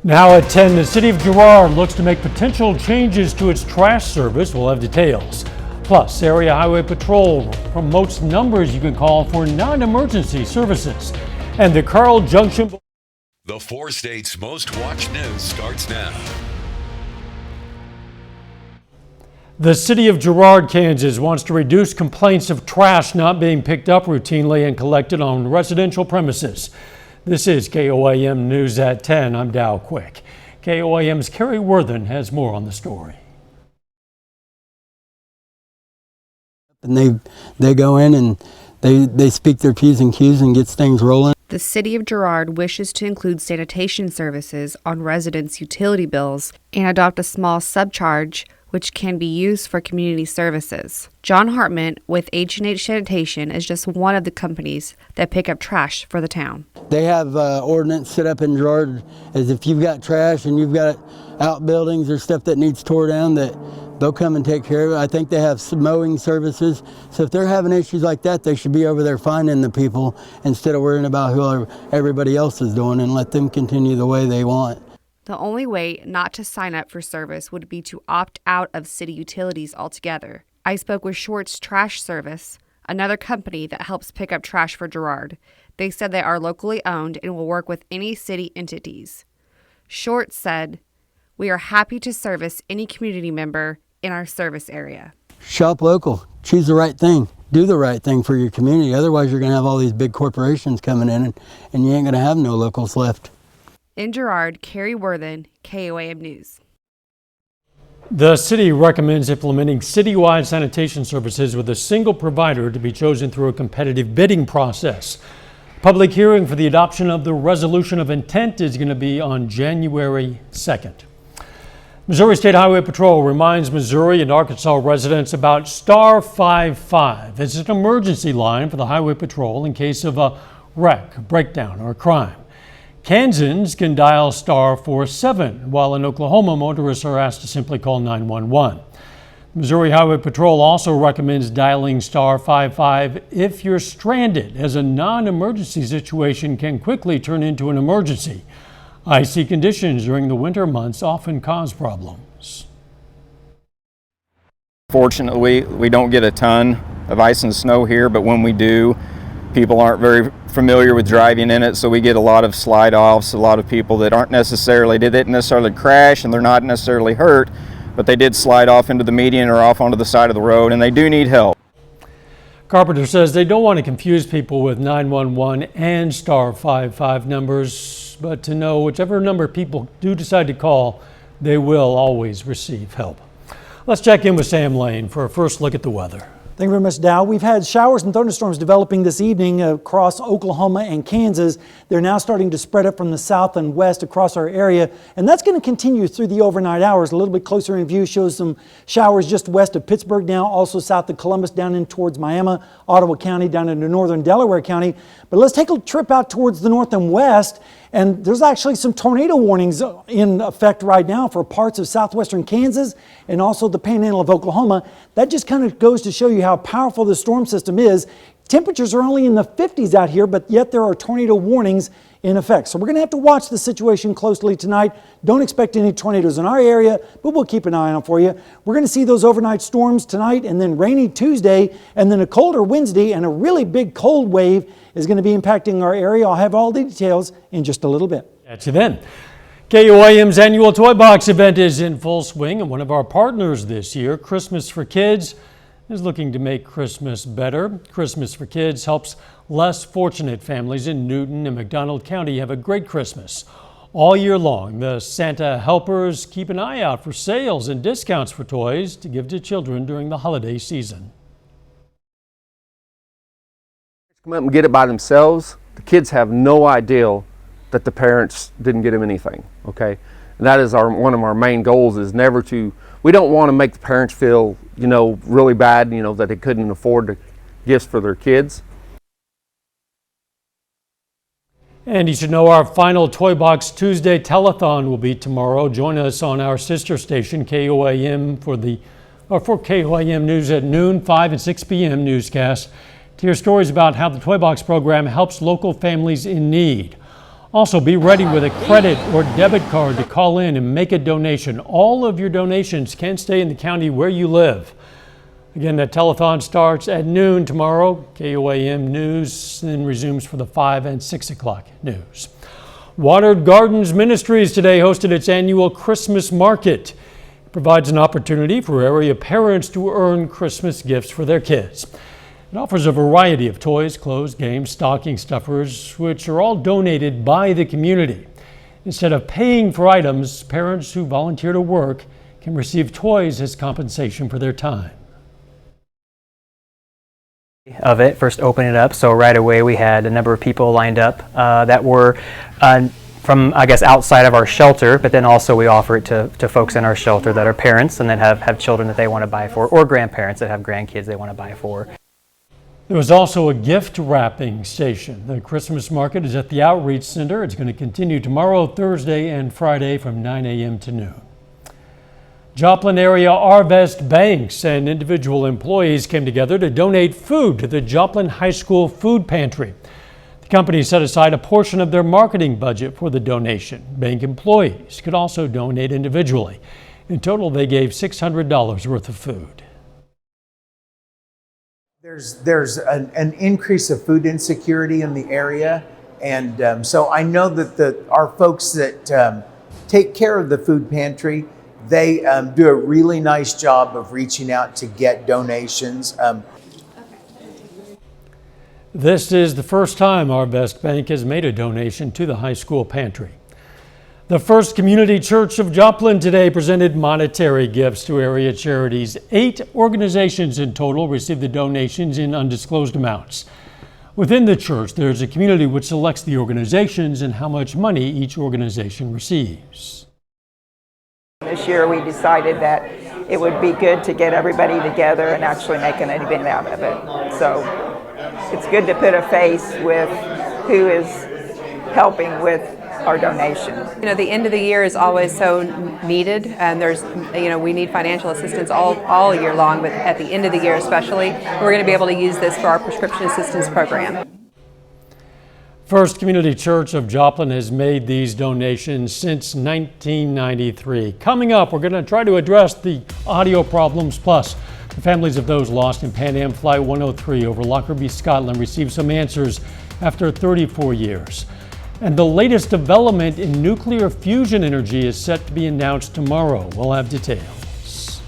Now at 10, the city of Girard looks to make potential changes to its trash service. We'll have details. Plus, Area Highway Patrol promotes numbers you can call for non-emergency services. And the Carl Junction. The 4 states' most watched news starts now. The city of Girard, Kansas wants to reduce complaints of trash not being picked up routinely and collected on residential premises. This is KOAM News at 10. I'm Dow Quick. KOAM's Carrie Worthen has more on the story. And they go in and they speak their P's and Q's and gets things rolling. The city of Girard wishes to include sanitation services on residents' utility bills and adopt a small subcharge which can be used for community services. John Hartman with H&H Sanitation is just one of the companies that pick up trash for the town. They have ordinance set up in Girard as if you've got trash and you've got outbuildings or stuff that needs tore down, that they'll come and take care of it. I think they have some mowing services. So if they're having issues like that, they should be over there finding the people instead of worrying about who everybody else is doing, and let them continue the way they want. The only way not to sign up for service would be to opt out of city utilities altogether. I spoke with Short's Trash Service, another company that helps pick up trash for Girard. They said they are locally owned and will work with any city entities. Short said, "We are happy to service any community member in our service area." Shop local, choose the right thing, do the right thing for your community. Otherwise, you're going to have all these big corporations coming in and you ain't going to have no locals left. In Girard, Carrie Worthen, KOAM News. The city recommends implementing citywide sanitation services with a single provider to be chosen through a competitive bidding process. Public hearing for the adoption of the resolution of intent is going to be on January 2nd. Missouri State Highway Patrol reminds Missouri and Arkansas residents about Star 55. It's an emergency line for the Highway Patrol in case of a wreck, breakdown, or crime. Kansans can dial Star 47, while in Oklahoma, motorists are asked to simply call 911. Missouri Highway Patrol also recommends dialing Star 55 if you're stranded, as a non-emergency situation can quickly turn into an emergency. Icy conditions during the winter months often cause problems. Fortunately, we don't get a ton of ice and snow here, but when we do, people aren't very familiar with driving in it, so we get a lot of slide-offs, a lot of people that didn't necessarily crash and they're not necessarily hurt, but they did slide off into the median or off onto the side of the road, and they do need help. Carpenter says they don't want to confuse people with 911 and Star 55 numbers, but to know whichever number people do decide to call, they will always receive help. Let's check in with Sam Lane for a first look at the weather. Thank you very much, Dow. We've had showers and thunderstorms developing this evening across Oklahoma and Kansas. They're now starting to spread up from the south and west across our area, and that's going to continue through the overnight hours. A little bit closer in view shows some showers just west of Pittsburgh now, also south of Columbus, down in towards Miami, Ottawa County, down into northern Delaware County. But let's take a trip out towards the north and west. And there's actually some tornado warnings in effect right now for parts of southwestern Kansas and also the panhandle of Oklahoma. That just kind of goes to show you how powerful the storm system is. Temperatures are only in the 50s out here, but yet there are tornado warnings in effect. So we're going to have to watch the situation closely tonight. Don't expect any tornadoes in our area, but we'll keep an eye on for you. We're going to see those overnight storms tonight, and then rainy Tuesday, and then a colder Wednesday, and a really big cold wave is going to be impacting our area. I'll have all the details in just a little bit. Catch you then. KOAM's annual Toy Box event is in full swing, and one of our partners this year, Christmas for Kids, is looking to make Christmas better. Christmas for Kids helps less fortunate families in Newton and McDonald County have a great Christmas. All year long, the Santa helpers keep an eye out for sales and discounts for toys to give to children during the holiday season. Come up and get it by themselves. The kids have no idea that the parents didn't get them anything, okay? And that is one of our main goals, is never to, we don't want to make the parents feel, really bad, that they couldn't afford the gifts for their kids. And you should know our final Toy Box Tuesday telethon will be tomorrow. Join us on our sister station, KOAM, for KOAM News at noon, 5 and 6 p.m. newscast to hear stories about how the Toy Box program helps local families in need. Also, be ready with a credit or debit card to call in and make a donation. All of your donations can stay in the county where you live. Again, that telethon starts at noon tomorrow. KOAM News then resumes for the 5 and 6 o'clock news. Watered Gardens Ministries today hosted its annual Christmas market. It provides an opportunity for area parents to earn Christmas gifts for their kids. It offers a variety of toys, clothes, games, stocking stuffers, which are all donated by the community. Instead of paying for items, parents who volunteer to work can receive toys as compensation for their time. Of it, first opening it up, so right away we had a number of people lined up that were from, I guess, outside of our shelter, but then also we offer it to folks in our shelter that are parents and that have children that they want to buy for, or grandparents that have grandkids they want to buy for. There was also a gift wrapping station. The Christmas market is at the Outreach Center. It's going to continue tomorrow, Thursday, and Friday from 9 a.m. to noon. Joplin area Arvest banks and individual employees came together to donate food to the Joplin High School food pantry. The company set aside a portion of their marketing budget for the donation. Bank employees could also donate individually. In total, they gave $600 worth of food. There's an increase of food insecurity in the area, and so I know that our folks that take care of the food pantry, they do a really nice job of reaching out to get donations. This is the first time Arvest Bank has made a donation to the high school pantry. The First Community Church of Joplin today presented monetary gifts to area charities. 8 organizations in total received the donations in undisclosed amounts. Within the church, there's a committee which selects the organizations and how much money each organization receives. This year we decided that it would be good to get everybody together and actually make an event out of it. So it's good to put a face with who is helping with our donation. You know, the end of the year is always so needed, and we need financial assistance all year long, but at the end of the year especially, we're going to be able to use this for our prescription assistance program. First Community Church of Joplin has made these donations since 1993. Coming up, we're going to try to address the audio problems, plus the families of those lost in Pan Am Flight 103 over Lockerbie, Scotland received some answers after 34 years. And the latest development in nuclear fusion energy is set to be announced tomorrow. We'll have details.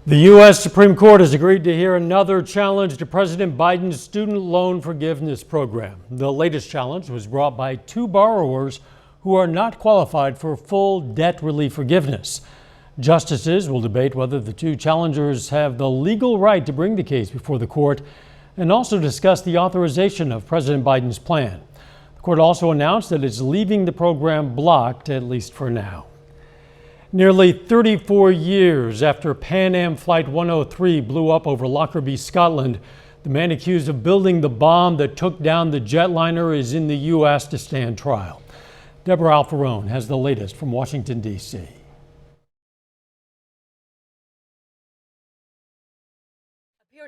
The U.S. Supreme Court has agreed to hear another challenge to President Biden's student loan forgiveness program. The latest challenge was brought by 2 borrowers who are not qualified for full debt relief forgiveness. Justices will debate whether the 2 challengers have the legal right to bring the case before the court and also discuss the authorization of President Biden's plan. The court also announced that it's leaving the program blocked, at least for now. Nearly 34 years after Pan Am Flight 103 blew up over Lockerbie, Scotland, the man accused of building the bomb that took down the jetliner is in the U.S. to stand trial. Deborah Alfarone has the latest from Washington, D.C.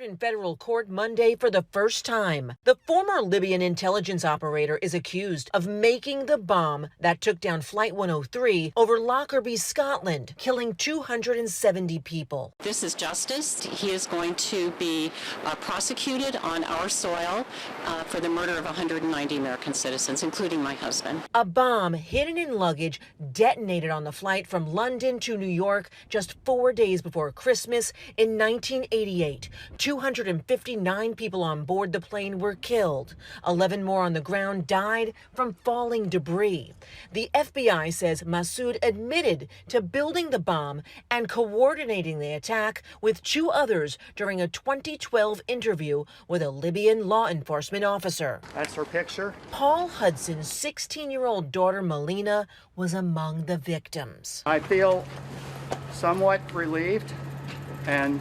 In federal court Monday for the first time. The former Libyan intelligence operator is accused of making the bomb that took down Flight 103 over Lockerbie, Scotland, killing 270 people. This is justice. He is going to be prosecuted on our soil for the murder of 190 American citizens, including my husband. A bomb hidden in luggage detonated on the flight from London to New York just 4 days before Christmas in 1988. 259 people on board the plane were killed. 11 more on the ground died from falling debris. The FBI says Massoud admitted to building the bomb and coordinating the attack with 2 others during a 2012 interview with a Libyan law enforcement officer. That's her picture. Paul Hudson's 16-year-old daughter Melina was among the victims. I feel somewhat relieved and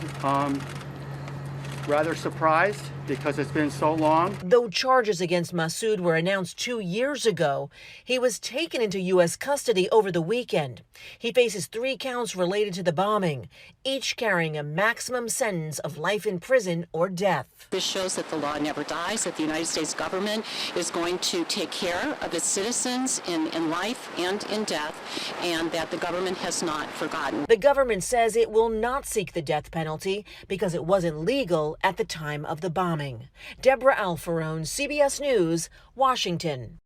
rather surprised because it's been so long. Though charges against Masood were announced 2 years ago, he was taken into U.S. custody over the weekend. He faces 3 counts related to the bombing, each carrying a maximum sentence of life in prison or death. This shows that the law never dies, that the United States government is going to take care of its citizens in life and in death, and that the government has not forgotten. The government says it will not seek the death penalty because it wasn't legal at the time of the bombing. Deborah Alfarone, CBS News, Washington.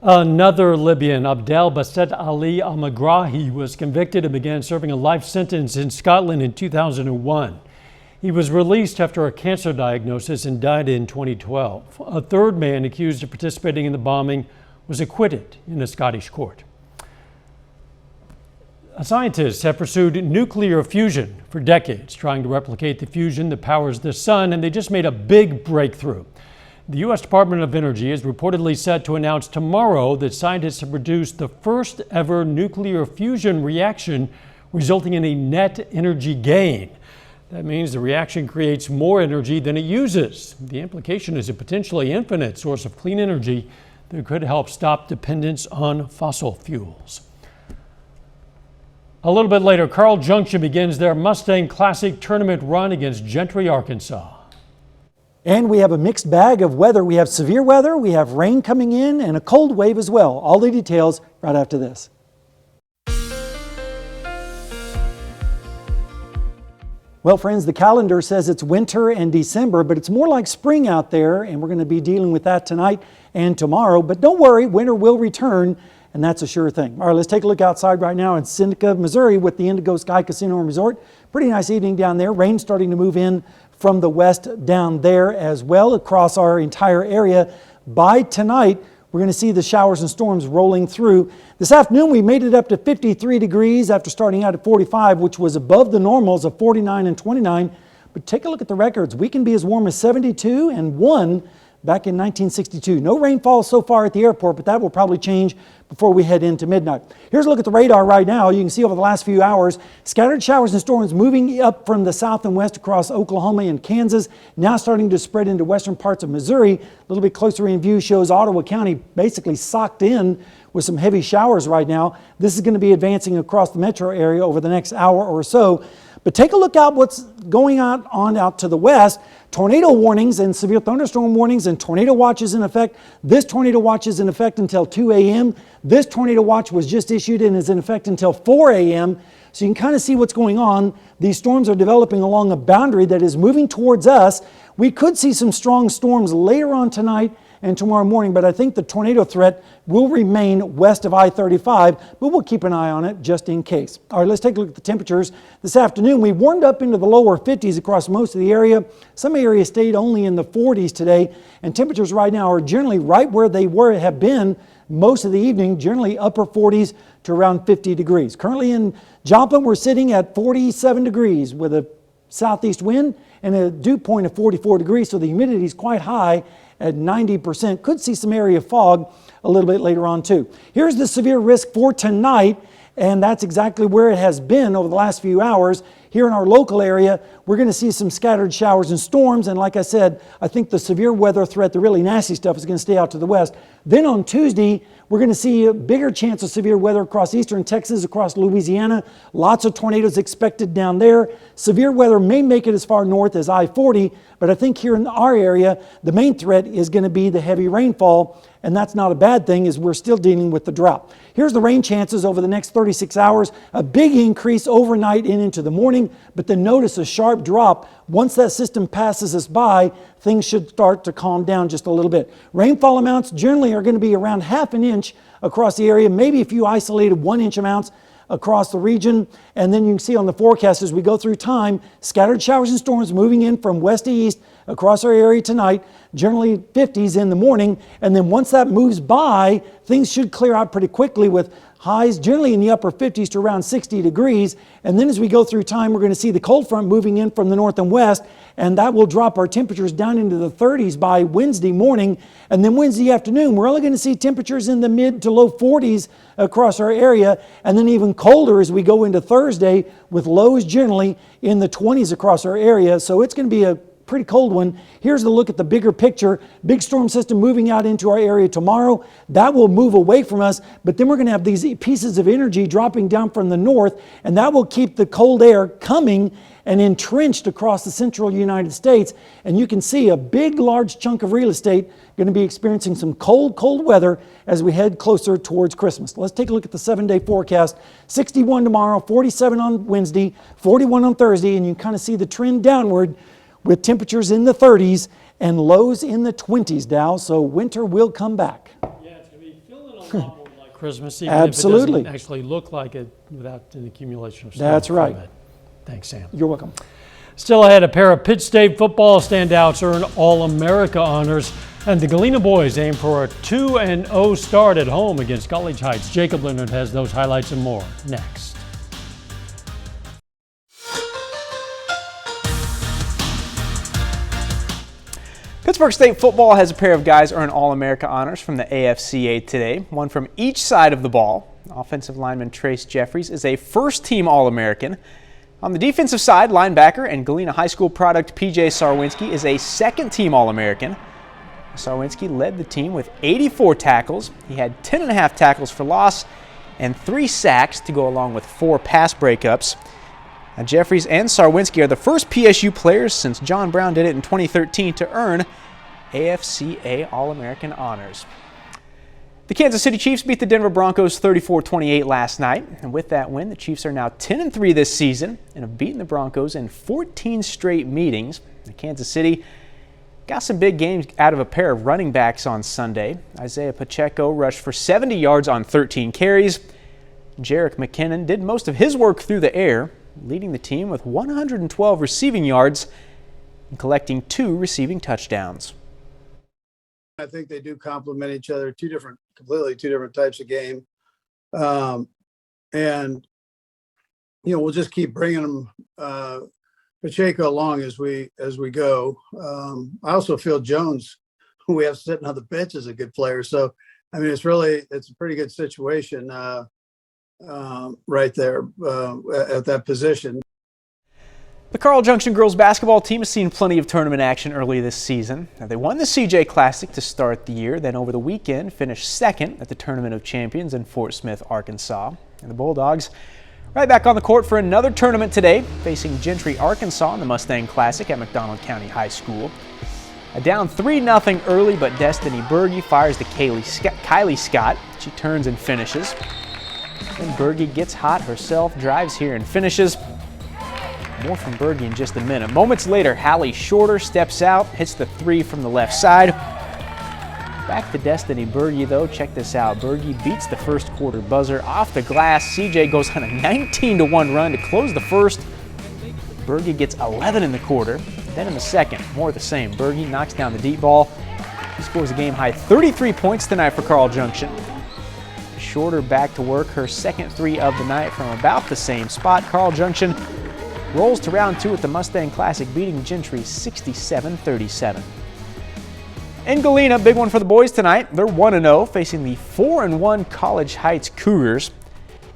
Another Libyan, Abdel Basset Ali Al-Magrahi, was convicted and began serving a life sentence in Scotland in 2001. He was released after a cancer diagnosis and died in 2012. A third man accused of participating in the bombing was acquitted in a Scottish court. Scientists have pursued nuclear fusion for decades, trying to replicate the fusion that powers the sun, and they just made a big breakthrough. The U.S. Department of Energy is reportedly set to announce tomorrow that scientists have produced the first ever nuclear fusion reaction, resulting in a net energy gain. That means the reaction creates more energy than it uses. The implication is a potentially infinite source of clean energy that could help stop dependence on fossil fuels. A little bit later, Carl Junction begins their Mustang Classic tournament run against Gentry, Arkansas. And we have a mixed bag of weather. We have severe weather, we have rain coming in, and a cold wave as well. All the details right after this. Well, friends, the calendar says it's winter and December, but it's more like spring out there, and we're going to be dealing with that tonight and tomorrow. But don't worry, winter will return, and that's a sure thing. All right, let's take a look outside right now in Seneca, Missouri with the Indigo Sky Casino and Resort. Pretty nice evening down there. Rain starting to move in from the west down there as well across our entire area. By tonight, we're going to see the showers and storms rolling through. This afternoon, we made it up to 53 degrees after starting out at 45, which was above the normals of 49 and 29. But take a look at the records. We can be as warm as 72 and 1 back in 1962. No rainfall so far at the airport, but that will probably change before we head into midnight. Here's a look at the radar right now. You can see over the last few hours, scattered showers and storms moving up from the south and west across Oklahoma and Kansas, now starting to spread into western parts of Missouri. A little bit closer in view shows Ottawa County basically socked in with some heavy showers right now. This is going to be advancing across the metro area over the next hour or so. But take a look out what's going on out to the west. Tornado warnings and severe thunderstorm warnings and tornado watches in effect. This tornado watch is in effect until 2 a.m. This tornado watch was just issued and is in effect until 4 a.m. So you can kind of see what's going on. These storms are developing along a boundary that is moving towards us. We could see some strong storms later on tonight and tomorrow morning, but I think the tornado threat will remain west of I-35, but we'll keep an eye on it just in case. All right, let's take a look at the temperatures. This afternoon, we warmed up into the lower 50s across most of the area. Some areas stayed only in the 40s today, and temperatures right now are generally right where they have been most of the evening, generally upper 40s to around 50 degrees. Currently in Joplin, we're sitting at 47 degrees with a southeast wind and a dew point of 44 degrees, so the humidity is quite high at 90%. Could see some area of fog a little bit later on too. Here's the severe risk for tonight, and that's exactly where it has been over the last few hours. Here in our local area, we're going to see some scattered showers and storms, and like I said, I think the severe weather threat, the really nasty stuff, is going to stay out to the west. Then on Tuesday, we're going to see a bigger chance of severe weather across eastern Texas, across Louisiana. Lots of tornadoes expected down there. Severe weather may make it as far north as I-40, but I think here in our area, the main threat is going to be the heavy rainfall, and that's not a bad thing as we're still dealing with the drought. Here's the rain chances over the next 36 hours. A big increase overnight and into the morning, but then notice a sharp drop. Once that system passes us by, things should start to calm down just a little bit. Rainfall amounts generally are going to be around ½ an inch across the area, maybe a few isolated 1 inch amounts across the region. And then you can see on the forecast as we go through time, scattered showers and storms moving in from west to east across our area tonight, generally 50s in the morning, and then once that moves by, things should clear out pretty quickly with highs generally in the upper 50s to around 60 degrees. And then as we go through time, we're going to see the cold front moving in from the north and west, and that will drop our temperatures down into the 30s by Wednesday morning. And then Wednesday afternoon, we're only going to see temperatures in the mid to low 40s across our area, and then even colder as we go into Thursday with lows generally in the 20s across our area. So it's going to be a pretty cold one. Here's a look at the bigger picture. Big storm system moving out into our area tomorrow. That will move away from us, but then we're going to have these pieces of energy dropping down from the north, and that will keep the cold air coming and entrenched across the central United States. And you can see a big, large chunk of real estate going to be experiencing some cold, cold weather as we head closer towards Christmas. Let's take a look at the 7-day forecast. 61 tomorrow, 47 on Wednesday, 41 on Thursday, and you kind of see the trend downward with temperatures in the 30s and lows in the 20s, Dow. So winter will come back. Yeah, it's going to be feeling a lot more like Christmas, even Absolutely. if it doesn't actually look like it without an accumulation of snow. That's right. from it. Thanks, Sam. You're welcome. Still ahead, a pair of Pitt State football standouts earn All-America honors, and the Galena boys aim for a 2-0 start at home against College Heights. Jacob Leonard has those highlights and more next. Pittsburgh State football has a pair of guys earn All-America honors from the AFCA today, one from each side of the ball. Offensive lineman Trace Jeffries is a first-team All-American. On the defensive side, linebacker and Galena High School product P.J. Sarwinski is a second-team All-American. Sarwinski led the team with 84 tackles. He had 10.5 tackles for loss and 3 sacks to go along with 4 pass breakups. Now, Jeffries and Sarwinski are the first PSU players since John Brown did it in 2013 to earn AFCA All-American honors. The Kansas City Chiefs beat the Denver Broncos 34-28 last night, and with that win, the Chiefs are now 10-3 this season and have beaten the Broncos in 14 straight meetings. Kansas City got some big games out of a pair of running backs on Sunday. Isaiah Pacheco rushed for 70 yards on 13 carries. Jerick McKinnon did most of his work through the air, leading the team with 112 receiving yards and collecting 2 receiving touchdowns. I think they do complement each other, completely two different types of game. And, we'll just keep bringing them, Pacheco along as we go. I also feel Jones, who we have sitting on the bench, is a good player. So, it's a pretty good situation right there at that position. The Carl Junction girls basketball team has seen plenty of tournament action early this season. Now, they won the CJ Classic to start the year, then over the weekend finished second at the Tournament of Champions in Fort Smith, Arkansas. And the Bulldogs right back on the court for another tournament today, facing Gentry, Arkansas in the Mustang Classic at McDonald County High School. Down 3-0 early, but Destiny Berge fires to Kylie Scott. She turns and finishes. Then Berge gets hot herself, drives here and finishes. More from Berge in just a minute. Moments later, Hallie Shorter steps out, hits the 3 from the left side. Back to Destiny Berge though, check this out. Berge beats the first quarter buzzer off the glass. CJ goes on a 19-1 run to close the first. Berge gets 11 in the quarter. Then in the second, more of the same. Berge knocks down the deep ball. He scores a game-high 33 points tonight for Carl Junction. Shorter back to work, her second 3 of the night from about the same spot. Carl Junction rolls to round 2 at the Mustang Classic, beating Gentry 67-37. In Galena, big one for the boys tonight. They're 1-0, facing the 4-1 College Heights Cougars.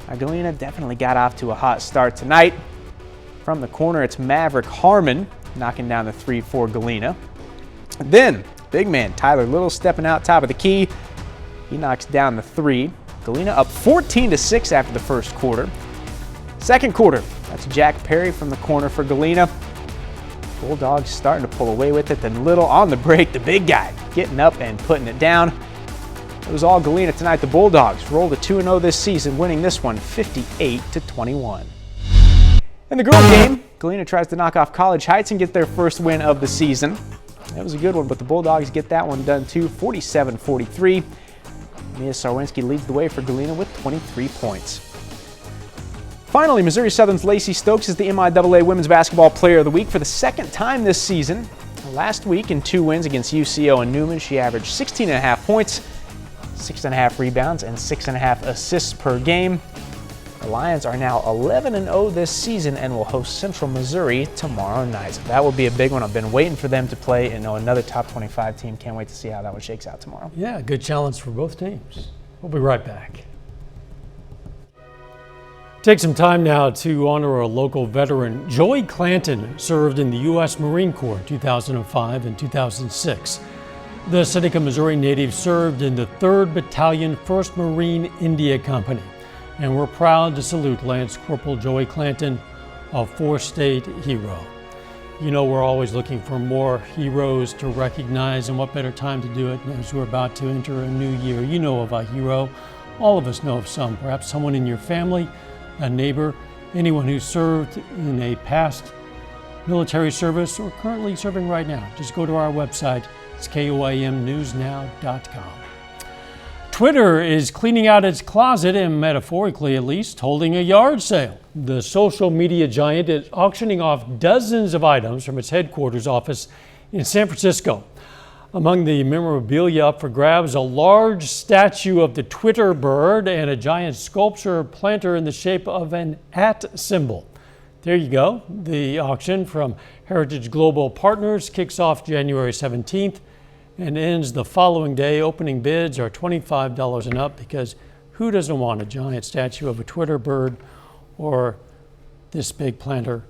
Now, Galena definitely got off to a hot start tonight. From the corner, it's Maverick Harmon knocking down the 3 for Galena. Then, big man Tyler Little stepping out top of the key. He knocks down the 3. Galena up 14-6 after the first quarter. Second quarter, that's Jack Perry from the corner for Galena. Bulldogs starting to pull away with it. Then Little on the break, the big guy getting up and putting it down. It was all Galena tonight. The Bulldogs rolled to 2-0 this season, winning this one 58-21. In the girls game, Galena tries to knock off College Heights and get their first win of the season. That was a good one, but the Bulldogs get that one done too, 47-43. Mia Sarwinski leads the way for Galena with 23 points. Finally, Missouri Southern's Lacey Stokes is the MIAA Women's Basketball Player of the Week for the second time this season. Last week in 2 wins against UCO and Newman, she averaged 16.5 points, 6.5 rebounds, and 6.5 assists per game. The Lions are now 11-0 this season and will host Central Missouri tomorrow night. So that will be a big one. I've been waiting for them to play another top 25 team. Can't wait to see how that one shakes out tomorrow. Yeah, good challenge for both teams. We'll be right back. Take some time now to honor a local veteran. Joey Clanton served in the U.S. Marine Corps in 2005 and 2006. The Seneca, Missouri native served in the 3rd Battalion, 1st Marine India Company. And we're proud to salute Lance Corporal Joey Clanton, a 4-state hero. You know, we're always looking for more heroes to recognize, and what better time to do it as we're about to enter a new year. You know of a hero. All of us know of some, perhaps someone in your family, a neighbor, anyone who served in a past military service or currently serving right now. Just go to our website. It's KOAMnewsnow.com. Twitter is cleaning out its closet, and metaphorically at least, holding a yard sale. The social media giant is auctioning off dozens of items from its headquarters office in San Francisco. Among the memorabilia up for grabs, a large statue of the Twitter bird and a giant sculpture planter in the shape of an @ symbol. There you go. The auction from Heritage Global Partners kicks off January 17th. And ends the following day. Opening bids are $25 and up, because who doesn't want a giant statue of a Twitter bird or this big planter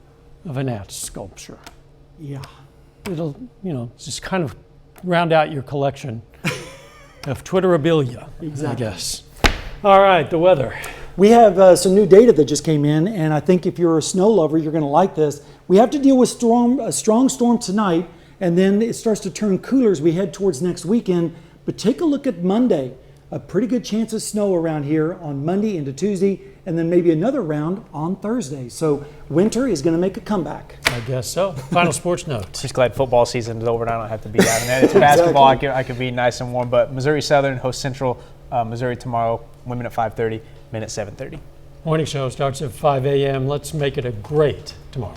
of an @ sculpture? Yeah. It'll, just kind of round out your collection of Twitterabilia, Exactly. I guess. All right, the weather. We have some new data that just came in, and I think if you're a snow lover, you're going to like this. We have to deal with a strong storm tonight, and then it starts to turn cooler as we head towards next weekend. But take a look at Monday. A pretty good chance of snow around here on Monday into Tuesday, and then maybe another round on Thursday. So winter is going to make a comeback. I guess so. Final sports note. Just glad football season is over and I don't have to be out in that. It's basketball. I could be nice and warm. But Missouri Southern hosts Central Missouri tomorrow. Women at 5:30, men at 7:30. Morning show starts at 5 a.m. Let's make it a great tomorrow.